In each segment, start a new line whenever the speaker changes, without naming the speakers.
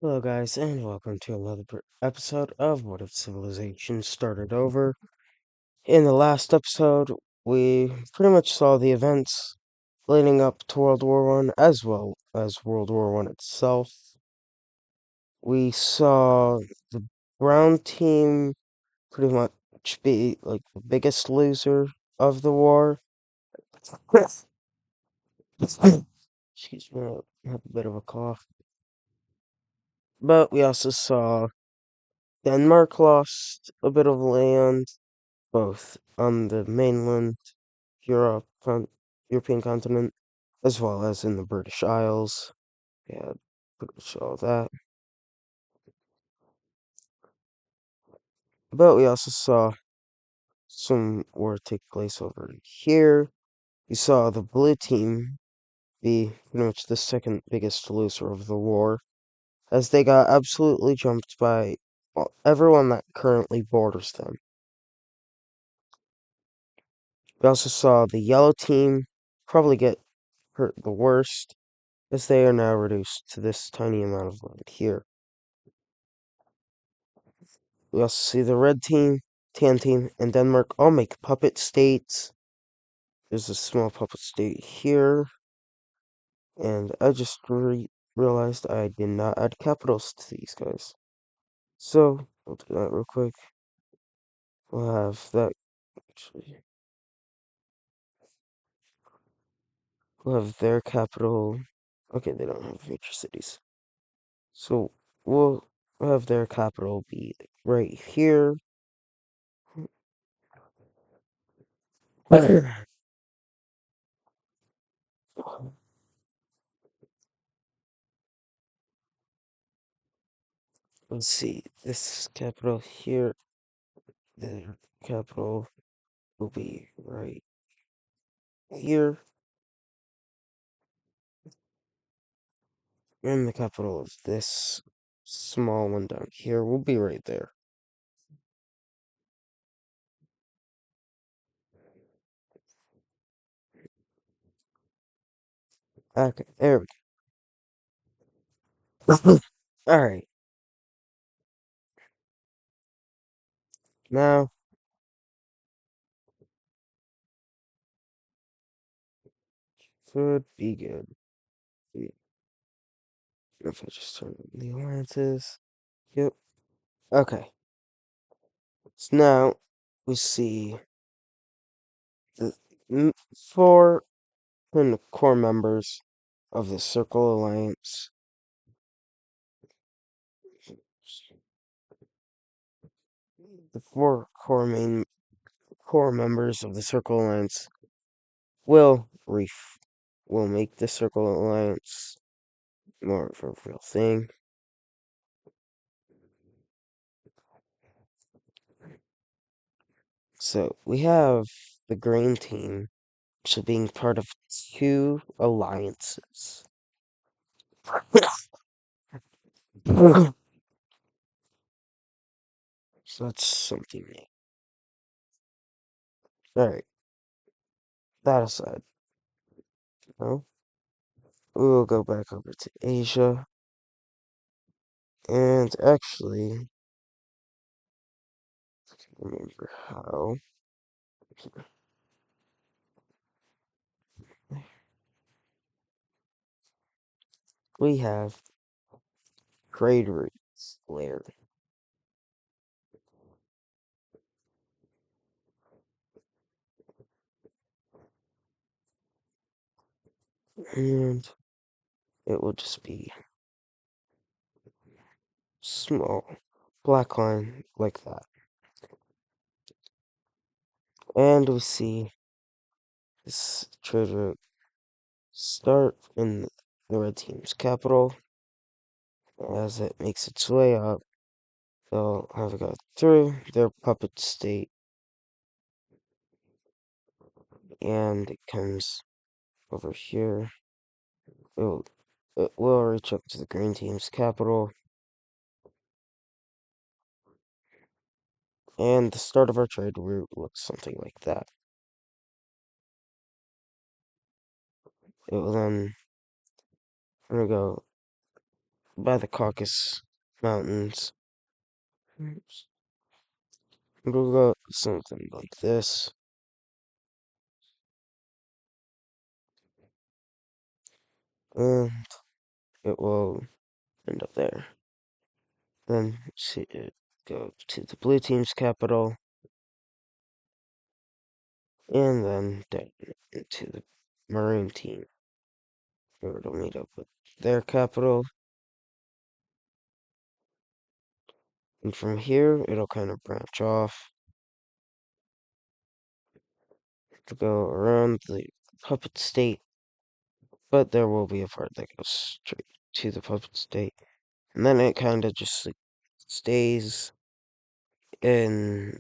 Hello, guys, and welcome to another episode of What If Civilization Started Over. In the last episode, we pretty much saw the events leading up to World War One, as well as World War One itself. We saw the Brown team pretty much be like the biggest loser of the war. Excuse me, I have a bit of a cough. But we also saw Denmark lost a bit of land both on the mainland European continent as well as in the British Isles. Yeah, pretty much all that. But we also saw some war take place over here. We saw the blue team be pretty much the second biggest loser of the war, as they got absolutely jumped by everyone that currently borders them. We also saw the yellow team probably get hurt the worst, as they are now reduced to this tiny amount of land here. We also see the red team, tan team, and Denmark all make puppet states. There's a small puppet state here, and I just realized I did not add capitals to these guys. So, we'll do that real quick. We'll have that, actually. We'll have their capital. Okay, they don't have major cities. So, we'll have their capital be right here. Let's see, this capital here, the capital will be right here, and the capital of this small one down here will be right there. Okay, there we go. Alright, now, should be good. If I just turn on the alliances. Yep. Okay. So now, we see the four core members of the Circle Alliance. The four core members of the Circle Alliance will will make the Circle Alliance more of a real thing. So we have the Green Team actually being part of two alliances. So that's something new. Alright, that aside, no, we will go back over to Asia. And actually, I can't remember how. We have trade routes layer. And it will just be small black line like that. And we see this trade route start in the red team's capital. As it makes its way up, they'll have it go through their puppet state, and it comes over here. It will reach up to the green team's capital, and the start of our trade route looks something like that. It will then, we're gonna go by the Caucasus Mountains. We'll go something like this. And it will end up there. Then see it go to the blue team's capital, and then down into the maroon team, where it'll meet up with their capital. And from here, it'll kind of branch off to go around the puppet state, but there will be a part that goes straight to the puppet state, and then it kind of just like, stays in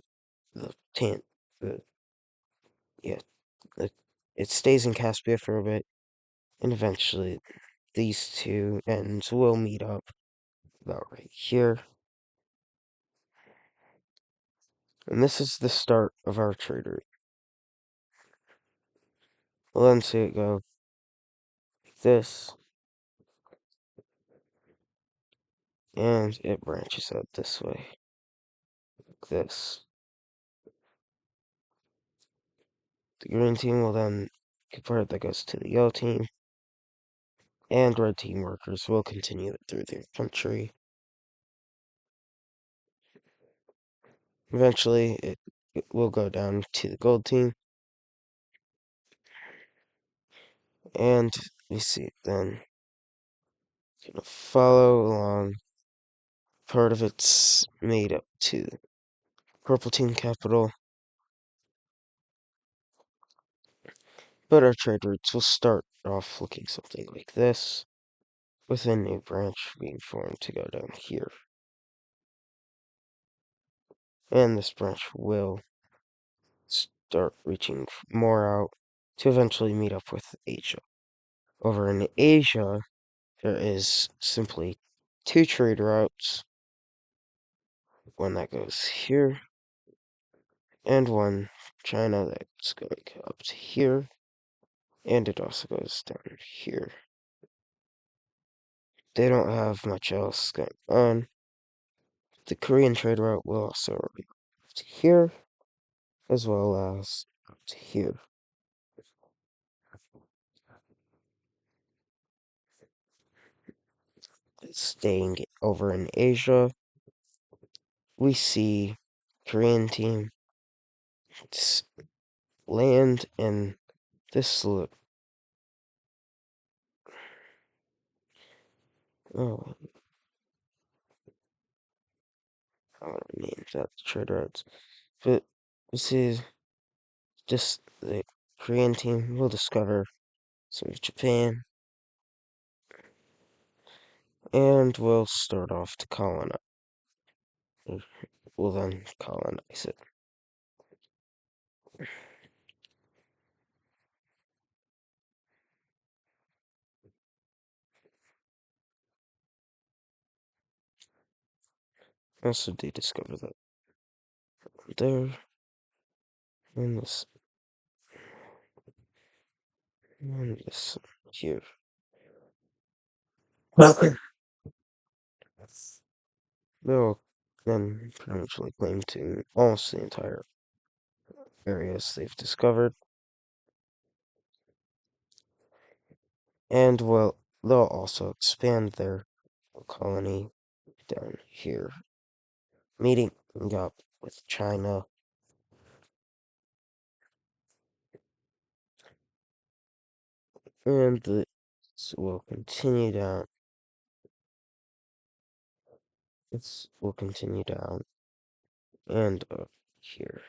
the tan. The, yeah, it, it stays in Caspia for a bit, and eventually these two ends will meet up about right here. And this is the start of our trade route. We'll then see it go like this, and it branches out this way, like this. The green team will then get part that goes to the yellow team, and red team workers will continue it through their country. Eventually, it will go down to the gold team, and we see it then gonna follow along. Part of it's made up to purple team capital, but our trade routes will start off looking something like this, with a new branch being formed to go down here. And this branch will start reaching more out to eventually meet up with Asia. Over in Asia, there is simply two trade routes, one that goes here, and one China that's going up to here, and it also goes down here. They don't have much else going on. The Korean trade route will also be up to here, as well as up to here. Staying over in Asia, we see Korean team land in this loop. Oh, I want to name that trade routes. But this is just the Korean team will discover some of Japan and will start off to colonize. Will then colonize it. Also, they discover that there and this here. They'll then pretty much lay claim to almost the entire areas they've discovered. And well, they'll also expand their colony down here, meeting up with China. And this will continue down. This will continue down and up here.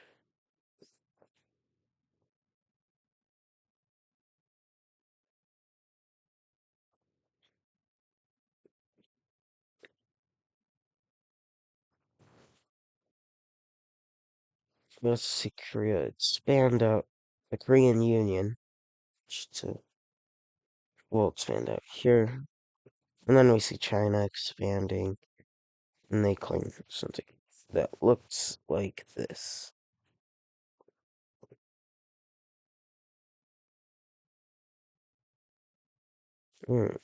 Let's see Korea expand out the Korean Union to will expand out here. And then we see China expanding, and they claim something that looks like this. Hmm.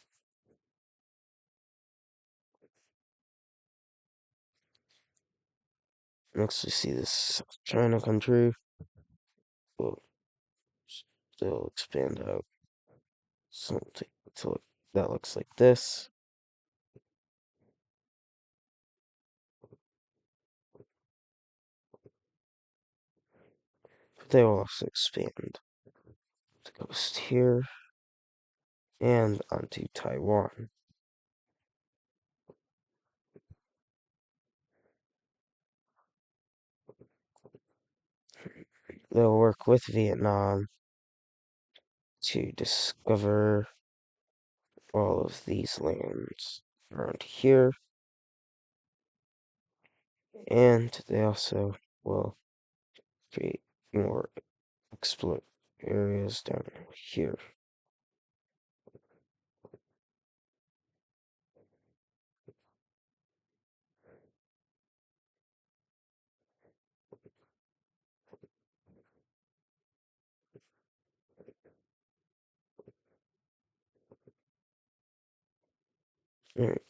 Next, we see this China country will still expand out something until that looks like this. But they will also expand the coast here and onto Taiwan. They'll work with Vietnam to discover all of these lands around here, and they also will create more explore areas down here. Alright.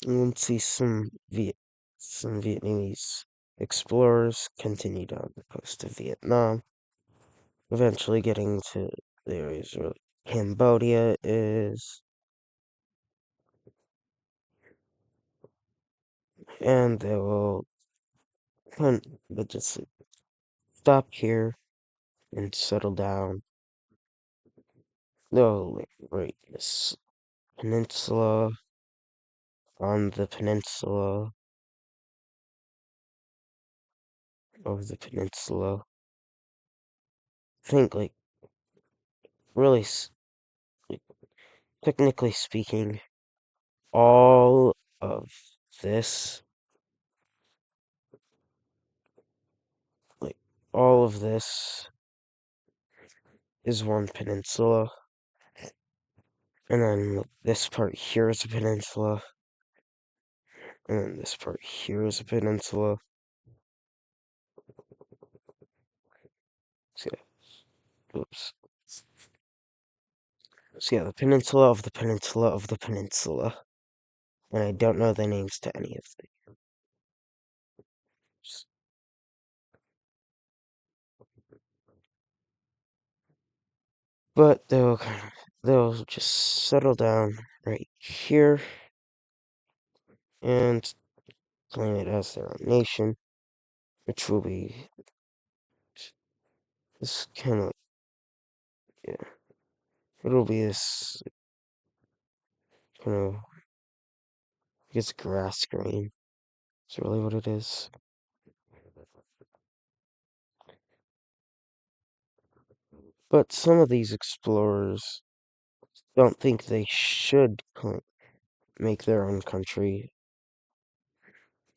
You can see some Vietnamese explorers continue down the coast of Vietnam, eventually getting to the areas where Cambodia is, and they will but just stop here and settle down. They'll right this peninsula on the peninsula of the peninsula. I think really like, technically speaking, all of this like all of this is one peninsula, and then this part here is a peninsula, and then this part here is a peninsula. So, oops. So yeah, the peninsula of the peninsula of the peninsula, and I don't know the names to any of them. But they'll just settle down right here and claim it as their own nation, which will be this kind of yeah, it'll be this kind of I guess grass green. Is really what it is. But some of these explorers don't think they should make their own country,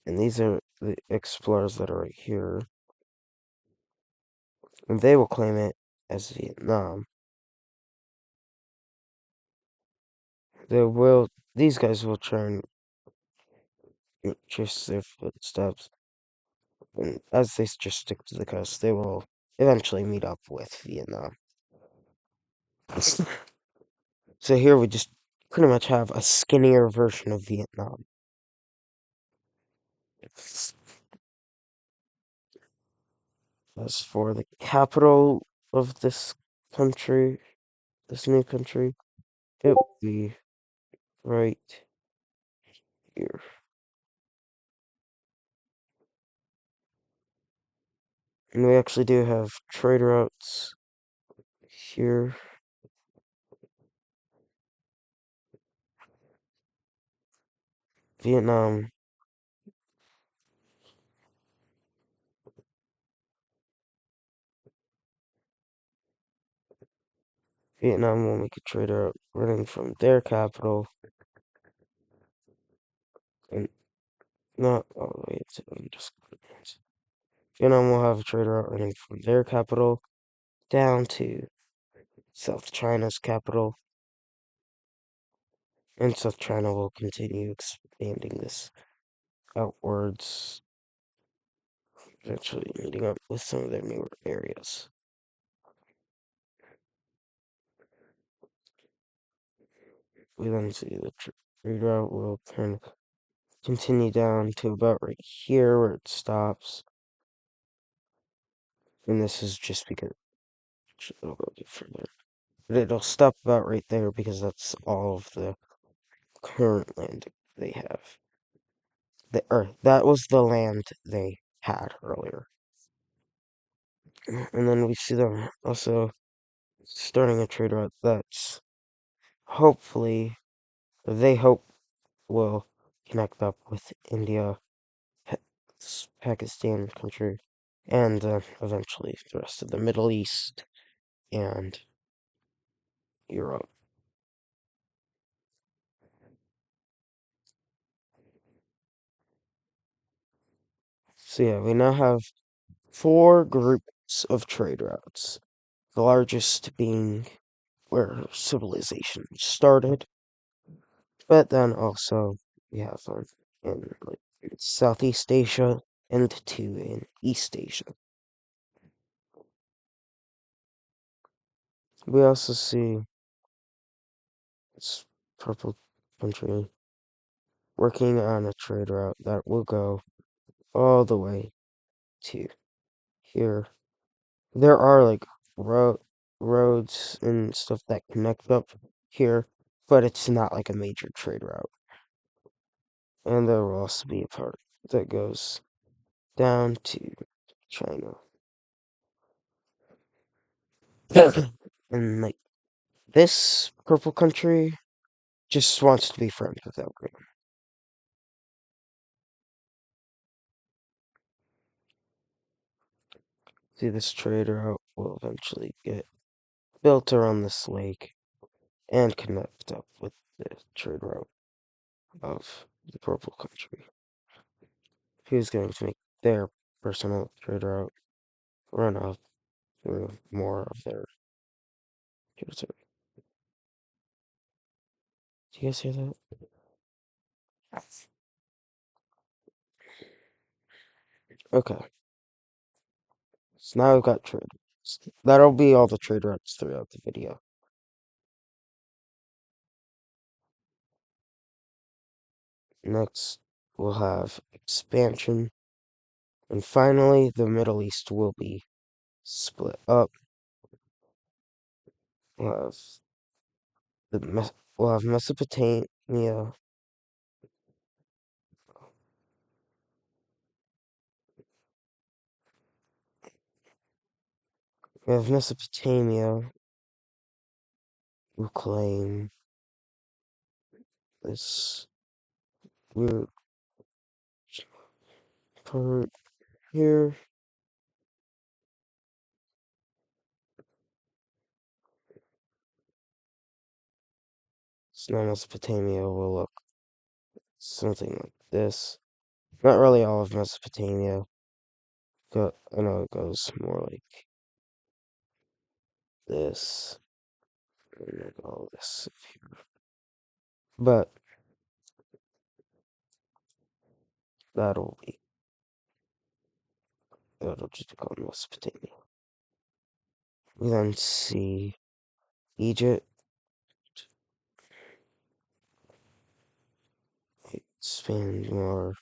and these are the explorers that are right here, and they will claim it as Vietnam. These guys will try and trace their footsteps, and as they just stick to the coast, they will eventually meet up with Vietnam. So here we just pretty much have a skinnier version of Vietnam. As for the capital of this country, this new country, it will be right here. And we actually do have trade routes here. Vietnam. Vietnam will make a trade route running from their capital and not all the way to Vietnam will have a trade route running from their capital down to South China's capital, and South China will continue expanding this outwards, eventually meeting up with some of their newer areas. we then see the trade route will kind of continue down to about right here where it stops. And this is just because it'll go a bit further. But it'll stop about right there because that's all of the current land they have. Or that was the land they had earlier. And then we see them also starting a trade route that's hopefully, or they hope will connect up with India, Pakistan country, and eventually the rest of the Middle East and Europe. So yeah, we now have four groups of trade routes. The largest being where civilization started, but then also we have one in like Southeast Asia and two in East Asia. We also see this purple country working on a trade route that will go all the way to here. There are like roads and stuff that connect up here, but it's not like a major trade route. And there will also be a part that goes down to China. And like this purple country just wants to be friends with everyone. See, this trade route will eventually get built around this lake and connect up with the trade route of the purple country. Who's going to make their personal trade route run up through more of their territory. Do you guys hear that? Okay, so now we've got trade routes. That'll be all the trade routes throughout the video. Next, we'll have expansion. And finally, the Middle East will be split up. We'll have we'll have Mesopotamia. We have Mesopotamia. We'll claim this weird part here. So now Mesopotamia will look something like this. Not really all of Mesopotamia. I know it goes more like this. And like all this here. But that'll be that'll just be called Mesopotamia. We then see Egypt, expand more,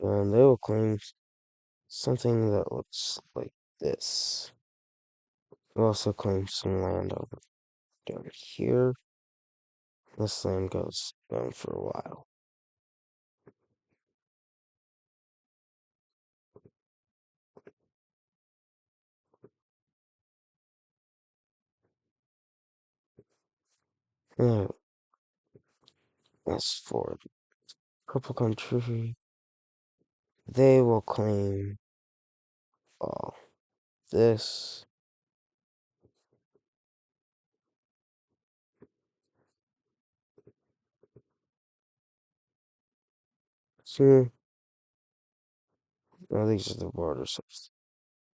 and they will claim something that looks like this. They'll also claim some land over down here. This land goes down for a while. Now, as for the purple country, they will claim all this. So, now these are the borders of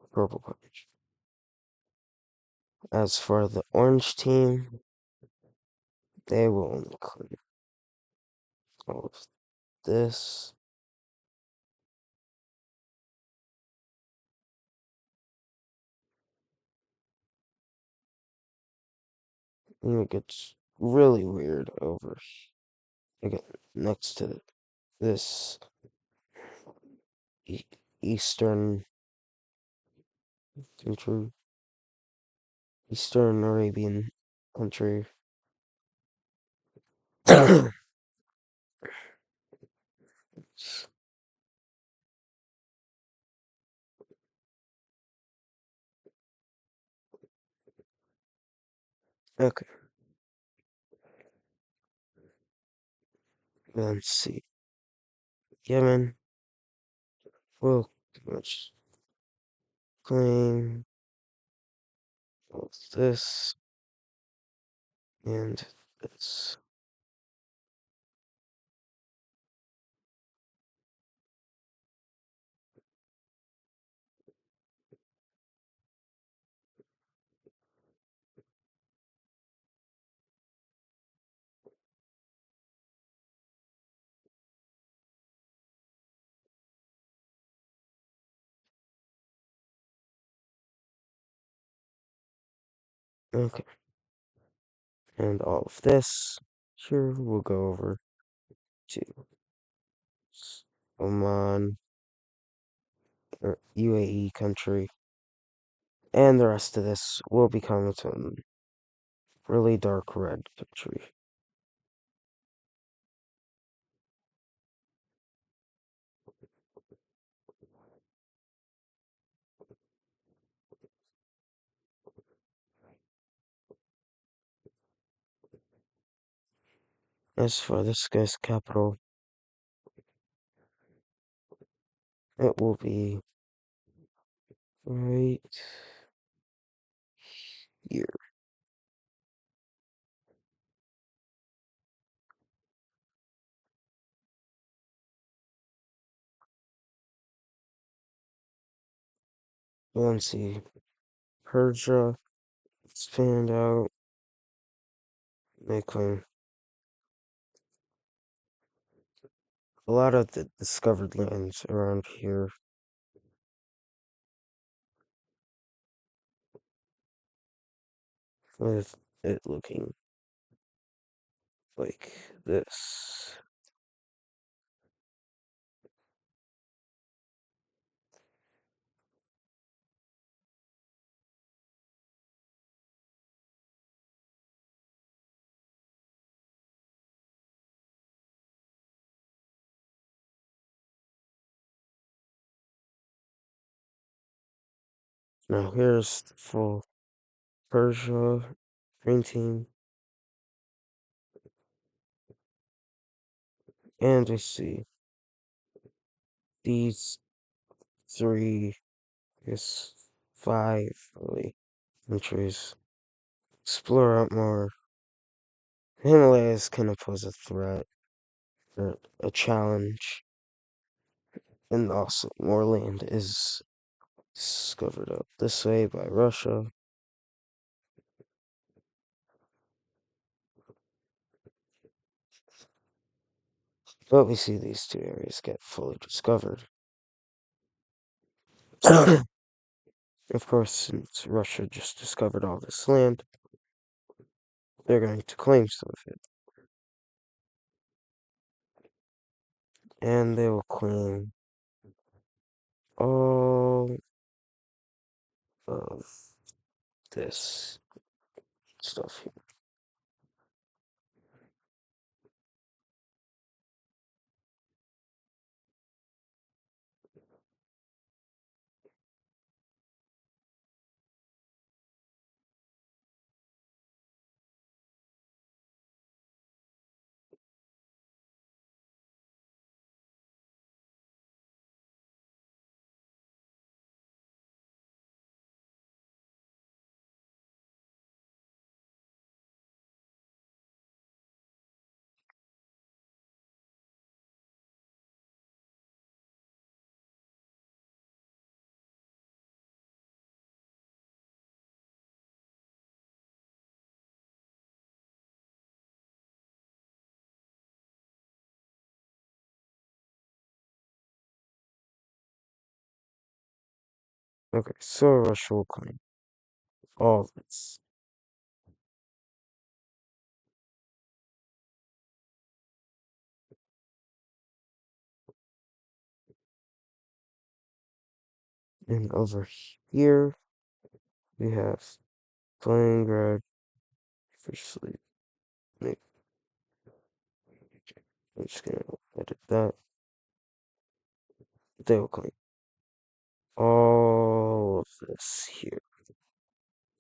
the purple country. As for the orange team, they will only claim all of this. it gets really weird over again next to this e- eastern country, Eastern Arabian country. Okay, let's see. Yemen will pretty much claim both this and this. Okay, and all of this here will go over to Oman or UAE country, and the rest of this will become its own really dark red country. As for this guy's capital, it will be right here. Let's see. Persia expand out. They claim a lot of the discovered lands around here with it looking like this. Now here's the full Persia painting, and we see these three, I guess five really countries. Explore out more. The Himalayas kind of pose a threat or a challenge, and also more land is discovered out this way by Russia. But we see these two areas get fully discovered. Of course, since Russia just discovered all this land, they're going to claim some of it. And they will claim all of this stuff here. Okay, so Russia will claim all of this. And over here, we have Kaliningrad for sleep. I'm just gonna edit that. They will claim all of this here.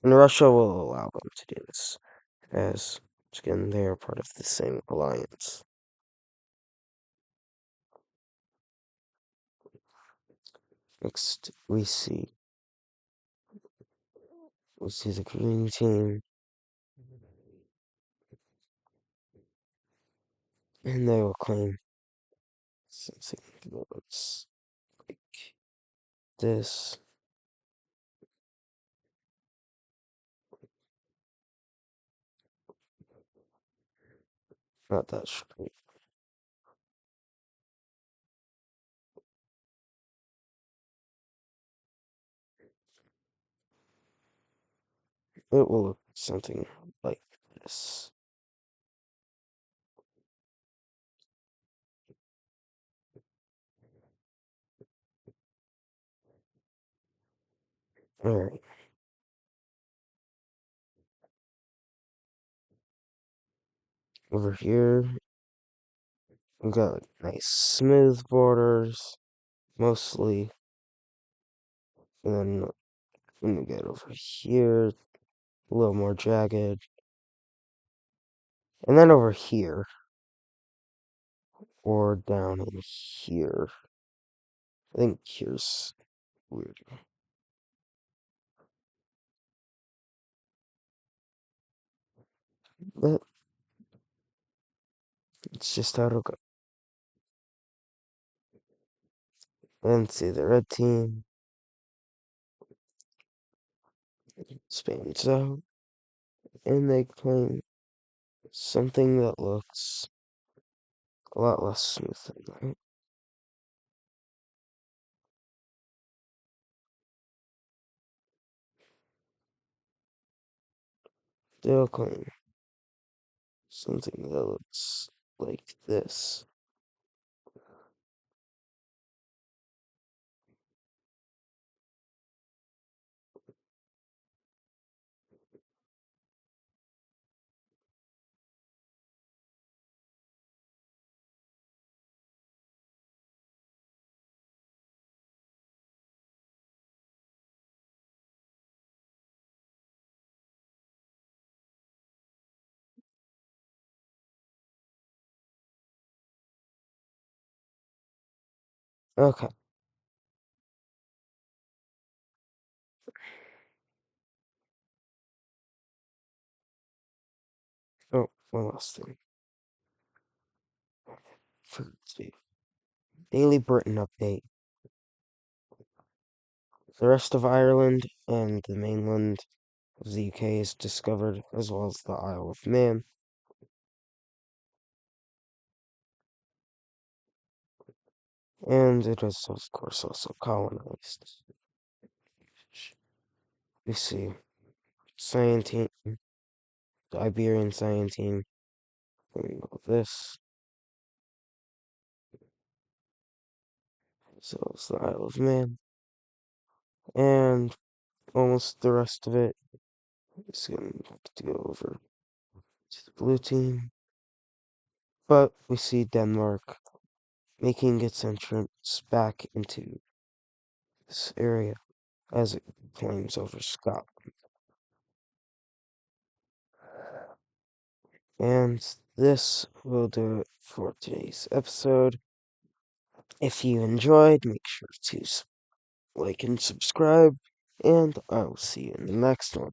And Russia will allow them to do this, as, again, they are part of the same alliance. Next, we see the green team, and they will claim something that looks like this. Not that straight. It will look something like this. Alright. Over here, we got like nice smooth borders, mostly. And then when we get over here, a little more jagged. And then over here, or down in here. I think here's weird. But it's just how it'll go. And see the red team. Spain's out. And they claim something that looks a lot less smooth than that. They'll claim something that looks like this. Okay. Oh, one last thing. Forgot to Daily Britain update. The rest of Ireland and the mainland of the UK is discovered, as well as the Isle of Man. And it is, of course, also colonized. We see Cyantine, the Iberian Cyantine, and all this, as well as the Isle of Man, and almost the rest of it is going to go over to the blue team. But we see Denmark making its entrance back into this area as it claims over Scotland. And this will do it for today's episode. If you enjoyed, make sure to like and subscribe, and I will see you in the next one.